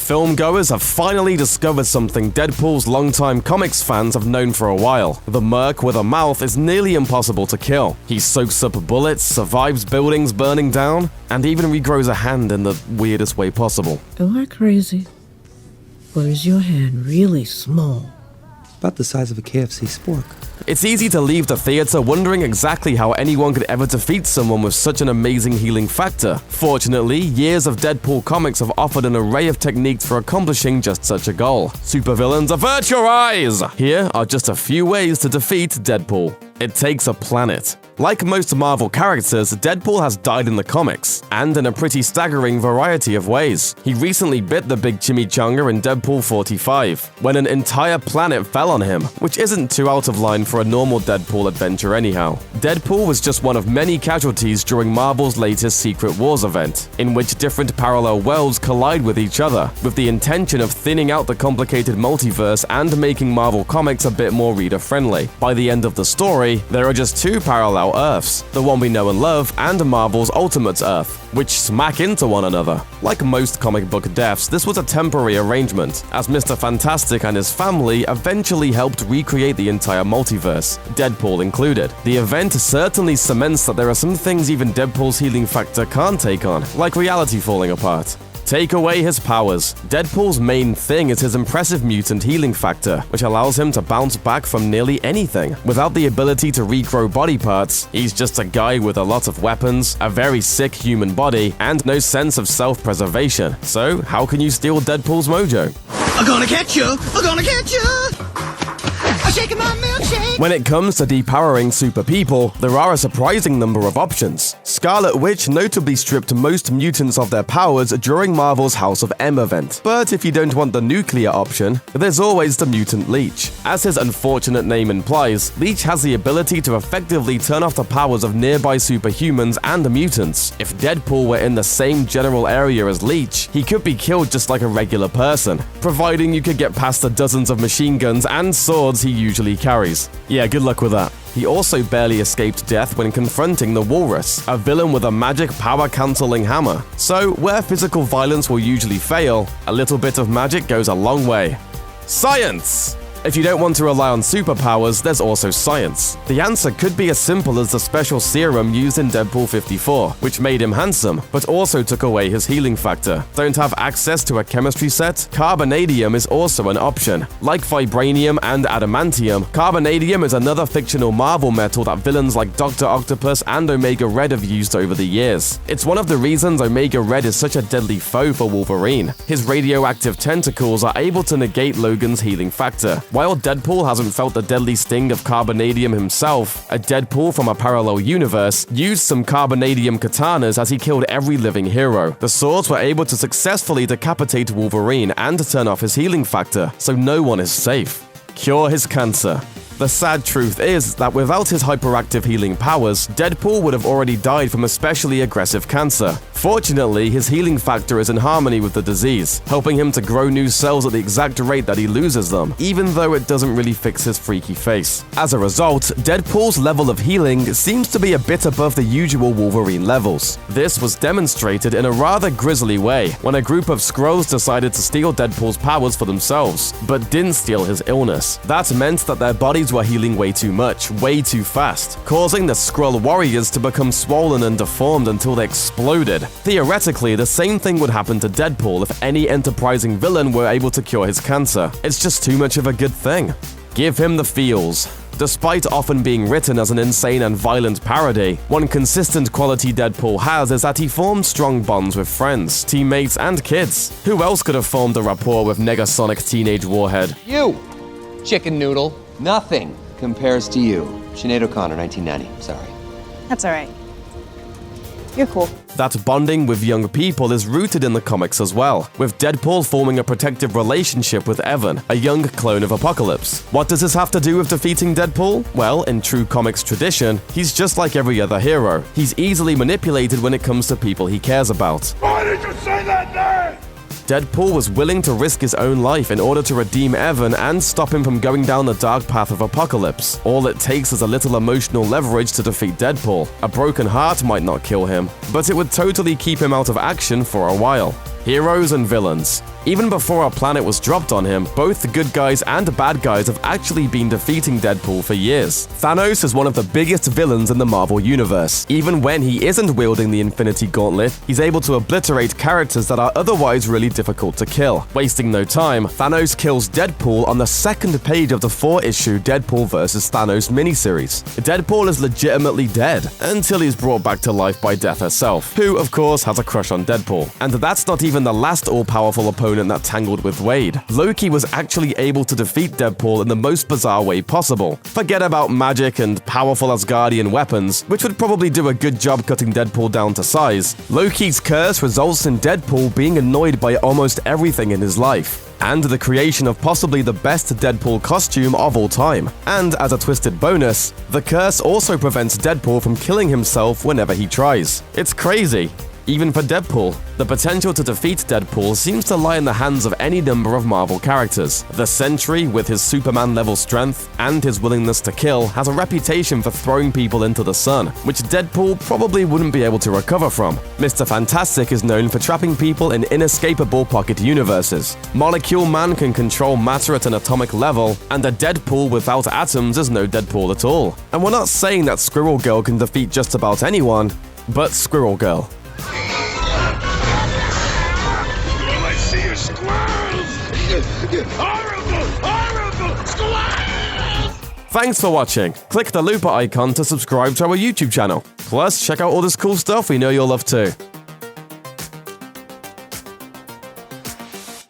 Filmgoers have finally discovered something Deadpool's longtime comics fans have known for a while. The merc with a mouth is nearly impossible to kill. He soaks up bullets, survives buildings burning down, and even regrows a hand in the weirdest way possible. Am I crazy? Or is your hand really small? About the size of a KFC spork. It's easy to leave the theater wondering exactly how anyone could ever defeat someone with such an amazing healing factor. Fortunately, years of Deadpool comics have offered an array of techniques for accomplishing just such a goal. Supervillains, avert your eyes! Here are just a few ways to defeat Deadpool. It takes a planet. Like most Marvel characters, Deadpool has died in the comics, and in a pretty staggering variety of ways. He recently bit the big chimichanga in Deadpool 45, when an entire planet fell on him, which isn't too out of line for a normal Deadpool adventure anyhow. Deadpool was just one of many casualties during Marvel's latest Secret Wars event, in which different parallel worlds collide with each other, with the intention of thinning out the complicated multiverse and making Marvel Comics a bit more reader-friendly. By the end of the story, there are just two parallel Earths, the one we know and love, and Marvel's Ultimates Earth, which smack into one another. Like most comic book deaths, this was a temporary arrangement, as Mr. Fantastic and his family eventually helped recreate the entire multiverse, Deadpool included. The event certainly cements that there are some things even Deadpool's healing factor can't take on, like reality falling apart. Take away his powers. Deadpool's main thing is his impressive mutant healing factor, which allows him to bounce back from nearly anything. Without the ability to regrow body parts, he's just a guy with a lot of weapons, a very sick human body, and no sense of self-preservation. So, how can you steal Deadpool's mojo? I'm gonna catch you! I'm gonna catch you! I'm shaking my milkshake! When it comes to depowering super people, there are a surprising number of options. Scarlet Witch notably stripped most mutants of their powers during Marvel's House of M event. But if you don't want the nuclear option, there's always the mutant Leech. As his unfortunate name implies, Leech has the ability to effectively turn off the powers of nearby superhumans and mutants. If Deadpool were in the same general area as Leech, he could be killed just like a regular person, providing you could get past the dozens of machine guns and swords he usually carries. Yeah, good luck with that. He also barely escaped death when confronting the Walrus, a villain with a magic power-canceling hammer. So, where physical violence will usually fail, a little bit of magic goes a long way. Science! If you don't want to rely on superpowers, there's also science. The answer could be as simple as the special serum used in Deadpool 54, which made him handsome, but also took away his healing factor. Don't have access to a chemistry set? Carbonadium is also an option. Like vibranium and adamantium, carbonadium is another fictional Marvel metal that villains like Dr. Octopus and Omega Red have used over the years. It's one of the reasons Omega Red is such a deadly foe for Wolverine. His radioactive tentacles are able to negate Logan's healing factor. While Deadpool hasn't felt the deadly sting of carbonadium himself, a Deadpool from a parallel universe used some carbonadium katanas as he killed every living hero. The swords were able to successfully decapitate Wolverine and turn off his healing factor, so no one is safe. Cure his cancer. The sad truth is that without his hyperactive healing powers, Deadpool would have already died from especially aggressive cancer. Fortunately, his healing factor is in harmony with the disease, helping him to grow new cells at the exact rate that he loses them, even though it doesn't really fix his freaky face. As a result, Deadpool's level of healing seems to be a bit above the usual Wolverine levels. This was demonstrated in a rather grisly way when a group of Skrulls decided to steal Deadpool's powers for themselves, but didn't steal his illness. That meant that their bodies were healing way too much, way too fast, causing the Skrull warriors to become swollen and deformed until they exploded. Theoretically, the same thing would happen to Deadpool if any enterprising villain were able to cure his cancer. It's just too much of a good thing. Give him the feels. Despite often being written as an insane and violent parody, one consistent quality Deadpool has is that he forms strong bonds with friends, teammates, and kids. Who else could have formed a rapport with Negasonic Teenage Warhead? You, chicken noodle. Nothing compares to you. Sinead O'Connor, 1990. Sorry. That's all right. You're cool. That bonding with young people is rooted in the comics as well, with Deadpool forming a protective relationship with Evan, a young clone of Apocalypse. What does this have to do with defeating Deadpool? Well, in true comics tradition, he's just like every other hero. He's easily manipulated when it comes to people he cares about. Why did you say that name? Deadpool was willing to risk his own life in order to redeem Evan and stop him from going down the dark path of Apocalypse. All it takes is a little emotional leverage to defeat Deadpool. A broken heart might not kill him, but it would totally keep him out of action for a while. Heroes and villains. Even before a planet was dropped on him, both the good guys and bad guys have actually been defeating Deadpool for years. Thanos is one of the biggest villains in the Marvel Universe. Even when he isn't wielding the Infinity Gauntlet, he's able to obliterate characters that are otherwise really difficult to kill. Wasting no time, Thanos kills Deadpool on the second page of the 4-issue Deadpool vs. Thanos miniseries. Deadpool is legitimately dead, until he's brought back to life by Death herself, who of course has a crush on Deadpool. And that's not even the last all-powerful opponent that tangled with Wade. Loki was actually able to defeat Deadpool in the most bizarre way possible. Forget about magic and powerful Asgardian weapons, which would probably do a good job cutting Deadpool down to size. Loki's curse results in Deadpool being annoyed by almost everything in his life, and the creation of possibly the best Deadpool costume of all time. And as a twisted bonus, the curse also prevents Deadpool from killing himself whenever he tries. It's crazy. Even for Deadpool, the potential to defeat Deadpool seems to lie in the hands of any number of Marvel characters. The Sentry, with his Superman-level strength and his willingness to kill, has a reputation for throwing people into the sun, which Deadpool probably wouldn't be able to recover from. Mr. Fantastic is known for trapping people in inescapable pocket universes. Molecule Man can control matter at an atomic level, and a Deadpool without atoms is no Deadpool at all. And we're not saying that Squirrel Girl can defeat just about anyone, but Squirrel Girl. Will I see your squirrels? Horrible! Horrible! Squirrels! Thanks for watching. Click the looper icon to subscribe to our YouTube channel. Plus, check out all this cool stuff we know you'll love too.